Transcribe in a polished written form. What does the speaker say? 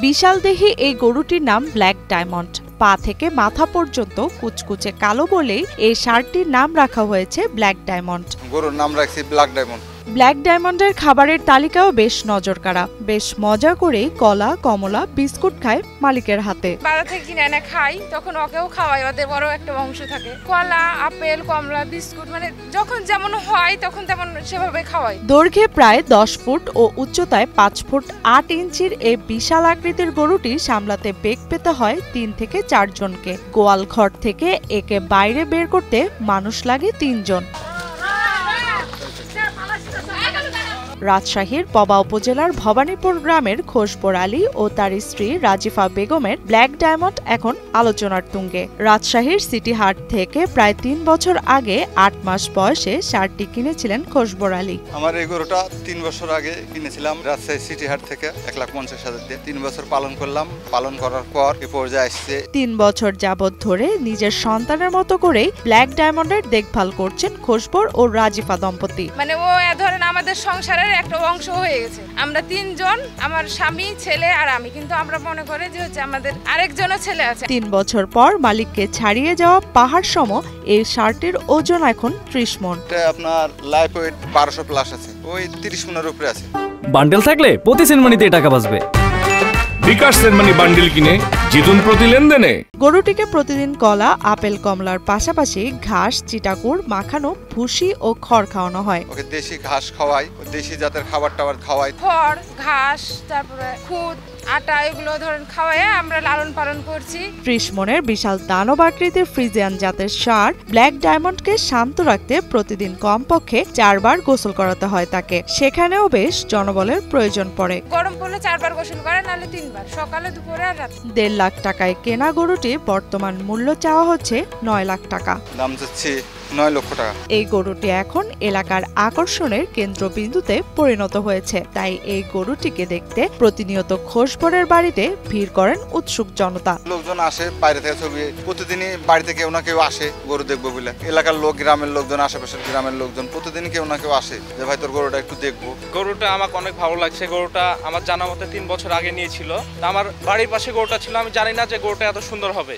বিশালদেহী এই গরুটির নাম ব্ল্যাক ডায়মন্ড। পা থেকে মাথা পর্যন্ত কুচকুচে কালো বলেই এই ষাঁড়টির নাম রাখা হয়েছে ব্ল্যাক ডায়মন্ড। গরুর নাম রাখছি ব্ল্যাক ডায়মন্ড। ব্ল্যাক ডায়মন্ডের খাবারের তালিকাও বেশ নজরকাড়া। বেশ মজা করেই কলা, কমলা, বিস্কুট খায় মালিকের হাতে। বাজার থেকে কিনে এনে খাই, তখন ওকেও খাওয়াই, ওদের বড় একটা অংশ থাকে। কলা, আপেল, কমলা, বিস্কুট মানে যখন যেমন হয় তখন তেমন সেভাবে খাওয়াই। দৈর্ঘ্যে প্রায় 10 ফুট ও উচ্চতায় 5 ফুট 8 ইঞ্চির এই বিশাল আকৃতির গরুটি সামলাতে বেগ পেতে হয় 3 থেকে 4 জনকে। গোয়াল ঘর থেকে একে বাইরে বের করতে মানুষ লাগে 3 জন। রাজশাহীর পবা উপজেলার ভবানীপুর গ্রামের খোসবর আলী ও তার স্ত্রী রাজিফা বেগমের ব্ল্যাক ডায়মন্ড এখন আলোচনার তুঙ্গে। রাজশাহীর সিটি হাট থেকে প্রায় 3 বছর আগে 8 মাস বয়সে ষাঁড়টি কিনেছিলেন খোসবর আলী। আমার এই গরুটা 3 বছর আগে কিনেছিলাম রাজশাহী সিটি হাট থেকে 1,50,000 দিয়ে। 3 বছর পালন করলাম। পালন করার পর এ পর্যায়ে আসছে। 3 বছর যাবৎ ধরে নিজের সন্তানের মতো করেই ব্ল্যাক ডায়মন্ডের দেখভাল করছেন খোসবর ও রাজিফা দম্পতি। মানে ও ধরেন আমাদের সংসারের একটা অংশ হয়ে গেছে। আমরা 3 জন, আমার স্বামী, ছেলে আর আমি, কিন্তু আমরা মনে করি যে হচ্ছে আমাদের আরেকজনও ছেলে আছে। 3 বছর পর মালিককে ছাড়িয়ে যাওয়া পাহাড় সম এই ষাঁড়টির ওজন এখন 30 মণ। আপনার লাইফ ওয়েট 1200 প্লাস আছে, ওই 30 মণের উপরে আছে। বান্ডেল থাকলে প্রতি সেনমানিতে টাকা বাঁচবে। বিকাশ সেনমানি বান্ডেল কিনে জিতুন প্রতি লেনদেনে। গরুটিকে প্রতিদিন কলা, আপেল, কমলার পাশাপাশি ঘাস, চিটাকুড়, মাখানো, ভুসি ও খড় খাওয়ানো হয়। ওকে দেশি ঘাস খাওয়াই, দেশি জাতের খাবার টাবার খাওয়াই। খড়, ঘাস, তারপরে খুদ, আটা, এগুলো ধরেন খাওয়াই আমরা লালন পালন করছি। 30 মণের বিশাল দানব আকৃতির ফ্রিজিয়ান জাতের ষাঁড় ব্ল্যাক ডায়মন্ডকে শান্ত রাখতে প্রতিদিন কমপক্ষে 4 বার গোসল করাতে হয় তাকে। সেখানেও বেশ জনবলের প্রয়োজন পড়ে। গরম পড়লে 4 বার গোসল করে, নাহলে 3 বার, সকালে, দুপুরে আর রাতে। 1.5 লাখ টাকায় কেনা গরুটি বর্তমান মূল্য চাওয়া হচ্ছে 9 লাখ টাকা। দাম যাচ্ছে 9 লক্ষ টাকা। এই গরুটি এখন এলাকার আকর্ষণের কেন্দ্রবিন্দুতে পরিণত হয়েছে। তাই এই গরুটিকে দেখতে প্রতিনিয়ত খোসবরের বাড়িতে ভিড় করেন উৎসুক জনতা। লোকজন আসে বাইরে থেকে, ছবি প্রতিদিনই বাড়িতে কেউ না কেউ আসে গরু দেখবো বলে। এলাকার লোক, গ্রামের লোকজন, আশেপাশের গ্রামের লোকজন প্রতিদিন কেউ না কেউ আসে যে ভাই তোর গরুটা একটু দেখবো। গরুটা আমাকে অনেক ভালো লাগছে। গরুটা আমার জানা মতে 3 বছর আগে নিয়েছিল। আমার বাড়ির পাশে গরুটা ছিল, আমি জানি না যে গরুটা এত সুন্দর হবে।